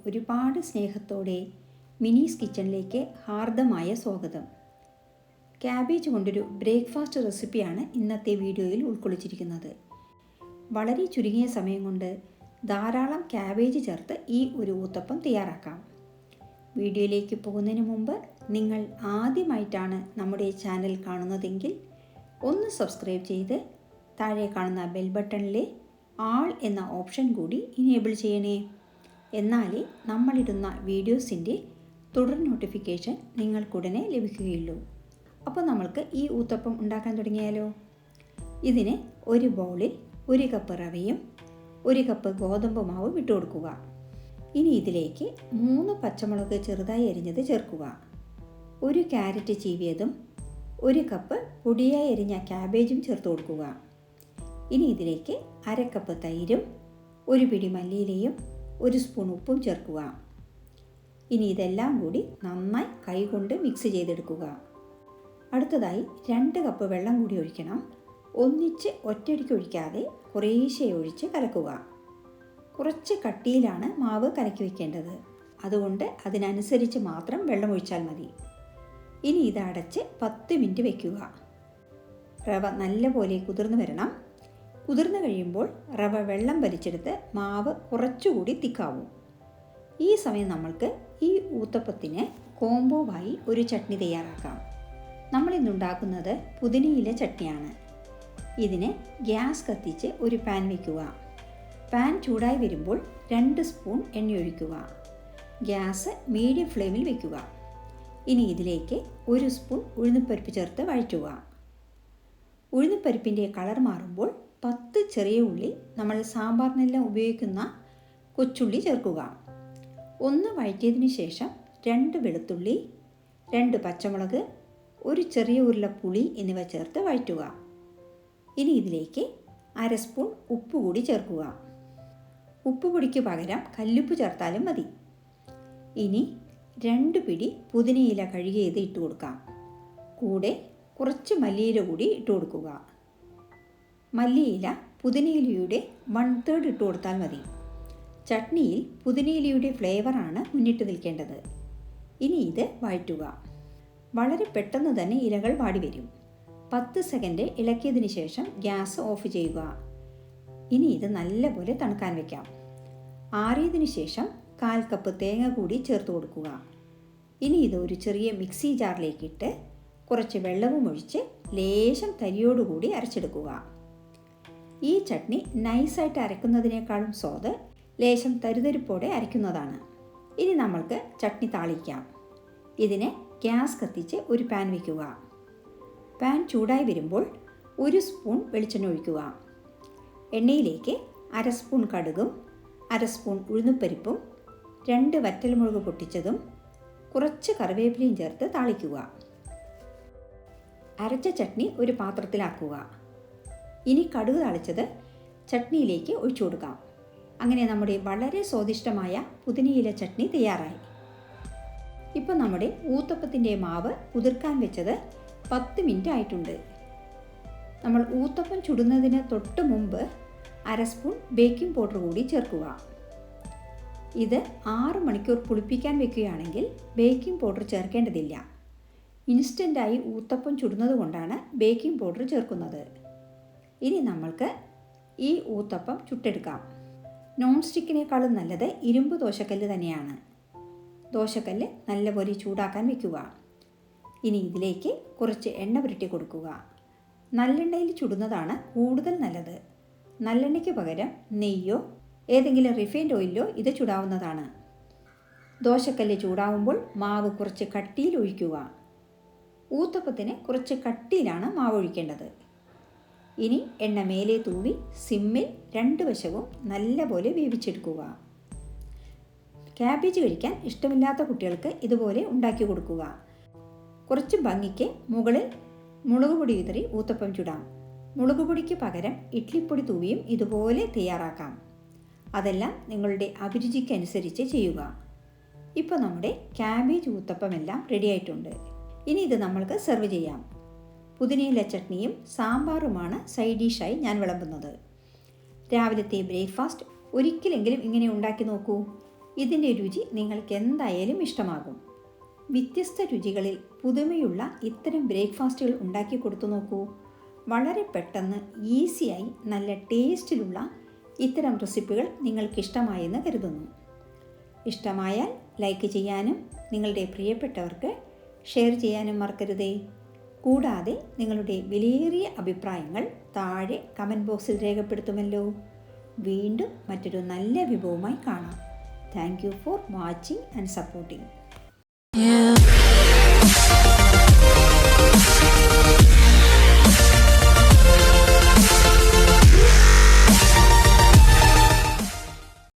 ഒരുപാട് സ്നേഹത്തോടെ മിനീസ് കിച്ചണിലേക്ക് ഹാർദമായ സ്വാഗതം. ക്യാബേജ് കൊണ്ടൊരു ബ്രേക്ക്ഫാസ്റ്റ് റെസിപ്പിയാണ് ഇന്നത്തെ വീഡിയോയിൽ ഉൾക്കൊള്ളിച്ചിരിക്കുന്നത്. വളരെ ചുരുങ്ങിയ സമയം കൊണ്ട് ധാരാളം ക്യാബേജ് ചേർത്ത് ഈ ഒരു ഊത്തപ്പം തയ്യാറാക്കാം. വീഡിയോയിലേക്ക് പോകുന്നതിന് മുമ്പ് നിങ്ങൾ ആദ്യമായിട്ടാണ് നമ്മുടെ ചാനൽ കാണുന്നതെങ്കിൽ ഒന്ന് സബ്സ്ക്രൈബ് ചെയ്ത് താഴെ കാണുന്ന ബെൽ ബട്ടണിലെ ആൾ എന്ന ഓപ്ഷൻ കൂടി ഇനേബിൾ ചെയ്യണേ. എന്നാലേ നമ്മളിടുന്ന വീഡിയോസിൻ്റെ തുടർ നോട്ടിഫിക്കേഷൻ നിങ്ങൾക്കുടനെ ലഭിക്കുകയുള്ളൂ. അപ്പോൾ നമ്മൾക്ക് ഈ ഊത്തപ്പം ഉണ്ടാക്കാൻ തുടങ്ങിയാലോ? ഇതിന് ഒരു ബൗളിൽ 1 കപ്പ് റവയും 1 കപ്പ് ഗോതമ്പ് മാവ് വിട്ടു കൊടുക്കുക. ഇനി ഇതിലേക്ക് 3 പച്ചമുളക് ചെറുതായി അരിഞ്ഞത് ചേർക്കുക. 1 ക്യാരറ്റ് ചീവിയതും 1 കപ്പ് പൊടിയായി അരിഞ്ഞ ക്യാബേജും ചേർത്ത് കൊടുക്കുക. ഇനി ഇതിലേക്ക് 1/2 കപ്പ് തൈരും 1 പിടി മല്ലിയിലയും 1 സ്പൂൺ ഉപ്പും ചേർക്കുക. ഇനി ഇതെല്ലാം കൂടി നന്നായി കൈകൊണ്ട് മിക്സ് ചെയ്തെടുക്കുക. അടുത്തതായി 2 കപ്പ് വെള്ളം കൂടി ഒഴിക്കണം. ഒന്നിച്ച് ഒറ്റയടിക്ക് ഒഴിക്കാതെ കുറേശ്ശെ ഒഴിച്ച് കലക്കുക. കുറച്ച് കട്ടിയിലാണ് മാവ് കലക്കി വയ്ക്കേണ്ടത്. അതുകൊണ്ട് അതിനനുസരിച്ച് മാത്രം വെള്ളം ഒഴിച്ചാൽ മതി. ഇനി ഇത് അടച്ച് 10 മിനിറ്റ് വയ്ക്കുക. റവ നല്ലപോലെ കുതിർന്ന് വരണം. കുതിർന്ന് കഴിയുമ്പോൾ റവ വെള്ളം വലിച്ചെടുത്ത് മാവ് കുറച്ചുകൂടി തിക്കാവും. ഈ സമയം നമ്മൾക്ക് ഈ ഊത്തപ്പത്തിന് കോംബോവായി ഒരു ചട്നി തയ്യാറാക്കാം. നമ്മളിന്നുണ്ടാക്കുന്നത് പുതിനയില ചട്നിയാണ്. ഇതിന് ഗ്യാസ് കത്തിച്ച് ഒരു പാൻ വയ്ക്കുക. പാൻ ചൂടായി വരുമ്പോൾ 2 സ്പൂൺ എണ്ണ ഒഴിക്കുക. ഗ്യാസ് മീഡിയം ഫ്ലെയിമിൽ വയ്ക്കുക. ഇനി ഇതിലേക്ക് 1 സ്പൂൺ ഉഴുന്നുപരിപ്പ് ചേർത്ത് വഴറ്റുക. ഉഴുന്നുപരിപ്പിൻ്റെ കളർ മാറുമ്പോൾ 10 ചെറിയ ഉള്ളി, നമ്മൾ സാമ്പാറിനെല്ലാം ഉപയോഗിക്കുന്ന കൊച്ചുള്ളി ചേർക്കുക. ഒന്ന് വഴറ്റിയതിന് ശേഷം 2 വെളുത്തുള്ളി, 2 പച്ചമുളക്, 1 ചെറിയ ഉരുള പുളി എന്നിവ ചേർത്ത് വഴറ്റുക. ഇനി ഇതിലേക്ക് 1/2 സ്പൂൺ ഉപ്പ് കൂടി ചേർക്കുക. ഉപ്പ് പൊടിക്ക് പകരം കല്ലുപ്പ് ചേർത്താലും മതി. ഇനി 2 പിടി പുതിനയില കഴുകിയത് ഇട്ട് കൊടുക്കാം. കൂടെ കുറച്ച് മല്ലിയില കൂടി ഇട്ട് കൊടുക്കുക. മല്ലിയില പുതിനയിലയുടെ 1/3 ഇട്ട് കൊടുത്താൽ മതി. ചട്നിയിൽ പുതിനയിലയുടെ ഫ്ലേവറാണ് മുന്നിട്ട് നിൽക്കേണ്ടത്. ഇനി ഇത് വഴറ്റുക. വളരെ പെട്ടെന്ന് തന്നെ ഇലകൾ വാടി വരും. 10 സെക്കൻഡ് ഇളക്കിയതിന് ശേഷം ഗ്യാസ് ഓഫ് ചെയ്യുക. ഇനി ഇത് നല്ലപോലെ തണുക്കാൻ വയ്ക്കാം. ആറിയതിന് ശേഷം 1/4 കപ്പ് തേങ്ങ കൂടി ചേർത്ത് കൊടുക്കുക. ഇനി ഇത് ഒരു ചെറിയ മിക്സി ജാറിലേക്കിട്ട് കുറച്ച് വെള്ളവും ഒഴിച്ച് ലേശം തരിയോടുകൂടി അരച്ചെടുക്കുക. ഈ ചട്നി നൈസായിട്ട് അരക്കുന്നതിനേക്കാളും സ്വാദ് ലേശം തരുതരിപ്പോടെ അരയ്ക്കുന്നതാണ്. ഇനി നമ്മൾക്ക് ചട്നി താളിക്കാം. ഇതിന് ഗ്യാസ് കത്തിച്ച് ഒരു പാൻ വയ്ക്കുക. പാൻ ചൂടായി വരുമ്പോൾ 1 സ്പൂൺ വെളിച്ചെണ്ണ ഒഴിക്കുക. എണ്ണയിലേക്ക് 1/2 സ്പൂൺ കടുകും 1/2 സ്പൂൺ ഉഴുന്നുപരിപ്പും 2 വറ്റൽമുളക് പൊട്ടിച്ചതും കുറച്ച് കറിവേപ്പിലയും ചേർത്ത് താളിക്കുക. അരച്ച ചട്നി ഒരു പാത്രത്തിലാക്കുക. ഇനി കടുക് താളിച്ചത് ചട്നിയിലേക്ക് ഒഴിച്ചു കൊടുക്കാം. അങ്ങനെ നമ്മുടെ വളരെ സ്വാദിഷ്ടമായ പുതിനയില ചട്നി തയ്യാറായി. ഇപ്പം നമ്മുടെ ഊത്തപ്പത്തിൻ്റെ മാവ് കുതിർക്കാൻ വെച്ചത് 10 മിനിറ്റ് ആയിട്ടുണ്ട്. നമ്മൾ ഊത്തപ്പം ചുടുന്നതിന് തൊട്ട് മുമ്പ് 1/2 സ്പൂൺ ബേക്കിംഗ് പൗഡർ കൂടി ചേർക്കുക. ഇത് 6 മണിക്കൂർ പുളിപ്പിക്കാൻ വെക്കുകയാണെങ്കിൽ ബേക്കിംഗ് പൗഡർ ചേർക്കേണ്ടതില്ല. ഇൻസ്റ്റൻ്റായി ഊത്തപ്പം ചുടുന്നത് കൊണ്ടാണ് ബേക്കിംഗ് പൗഡർ ചേർക്കുന്നത്. ഇനി നമ്മൾക്ക് ഈ ഊത്തപ്പം ചുട്ടെടുക്കാം. നോൺ സ്റ്റിക്കിനേക്കാളും നല്ലത് ഇരുമ്പ് ദോശക്കല്ല് തന്നെയാണ്. ദോശക്കല്ല് നല്ലപോലെ ചൂടാക്കാൻ വയ്ക്കുക. ഇനി ഇതിലേക്ക് കുറച്ച് എണ്ണ പുരട്ടി കൊടുക്കുക. നല്ലെണ്ണയിൽ ചുടുന്നതാണ് കൂടുതൽ നല്ലത്. നല്ലെണ്ണയ്ക്ക് പകരം നെയ്യോ ഏതെങ്കിലും റിഫൈൻഡ് ഓയിലോ ഇത് ചുടാവുന്നതാണ്. ദോശക്കല്ല് ചൂടാവുമ്പോൾ മാവ് കുറച്ച് കട്ടിയിൽ ഒഴിക്കുക. ഊത്തപ്പത്തിന് കുറച്ച് കട്ടിയിലാണ് മാവ് ഒഴിക്കേണ്ടത്. ഇനി എണ്ണ മേലെ തൂവി സിമ്മിൽ 2 വശവും നല്ലപോലെ വേവിച്ചെടുക്കുക. ക്യാബേജ് കഴിക്കാൻ ഇഷ്ടമില്ലാത്ത കുട്ടികൾക്ക് ഇതുപോലെ ഉണ്ടാക്കി കൊടുക്കുക. കുറച്ച് ഭംഗിക്ക് മുകളിൽ മുളക് പൊടി വിതറി ഊത്തപ്പം ചുടാം. മുളക് പൊടിക്ക് പകരം ഇഡ്ലിപ്പൊടി തൂവിയും ഇതുപോലെ തയ്യാറാക്കാം. അതെല്ലാം നിങ്ങളുടെ അഭിരുചിക്കനുസരിച്ച് ചെയ്യുക. ഇപ്പോൾ നമ്മുടെ ക്യാബേജ് ഊത്തപ്പമെല്ലാം റെഡിയായിട്ടുണ്ട്. ഇനി ഇത് നമ്മൾക്ക് സെർവ് ചെയ്യാം. പുതിനയില ചട്നിയും സാമ്പാറുമാണ് സൈഡ് ഡിഷായി ഞാൻ വിളമ്പുന്നത്. രാവിലത്തെ ബ്രേക്ക്ഫാസ്റ്റ് ഒരിക്കലെങ്കിലും ഇങ്ങനെ ഉണ്ടാക്കി നോക്കൂ. ഇതിൻ്റെ രുചി നിങ്ങൾക്ക് എന്തായാലും ഇഷ്ടമാകും. വ്യത്യസ്ത രുചികളിൽ പുതുമയുള്ള ഇത്തരം ബ്രേക്ക്ഫാസ്റ്റുകൾ ഉണ്ടാക്കി കൊടുത്തു നോക്കൂ. വളരെ പെട്ടെന്ന് ഈസിയായി നല്ല ടേസ്റ്റിലുള്ള ഇത്തരം റെസിപ്പികൾ നിങ്ങൾക്കിഷ്ടമായെന്ന് കരുതുന്നു. ഇഷ്ടമായാൽ ലൈക്ക് ചെയ്യാനും നിങ്ങളുടെ പ്രിയപ്പെട്ടവർക്ക് ഷെയർ ചെയ്യാനും മറക്കരുതേ. കൂടാതെ നിങ്ങളുടെ വിലയേറിയ അഭിപ്രായങ്ങൾ താഴെ കമൻറ്റ് ബോക്സിൽ രേഖപ്പെടുത്തുമല്ലോ. വീണ്ടും മറ്റൊരു നല്ല വിഭവമായി കാണാം. Thank you for watching and supporting.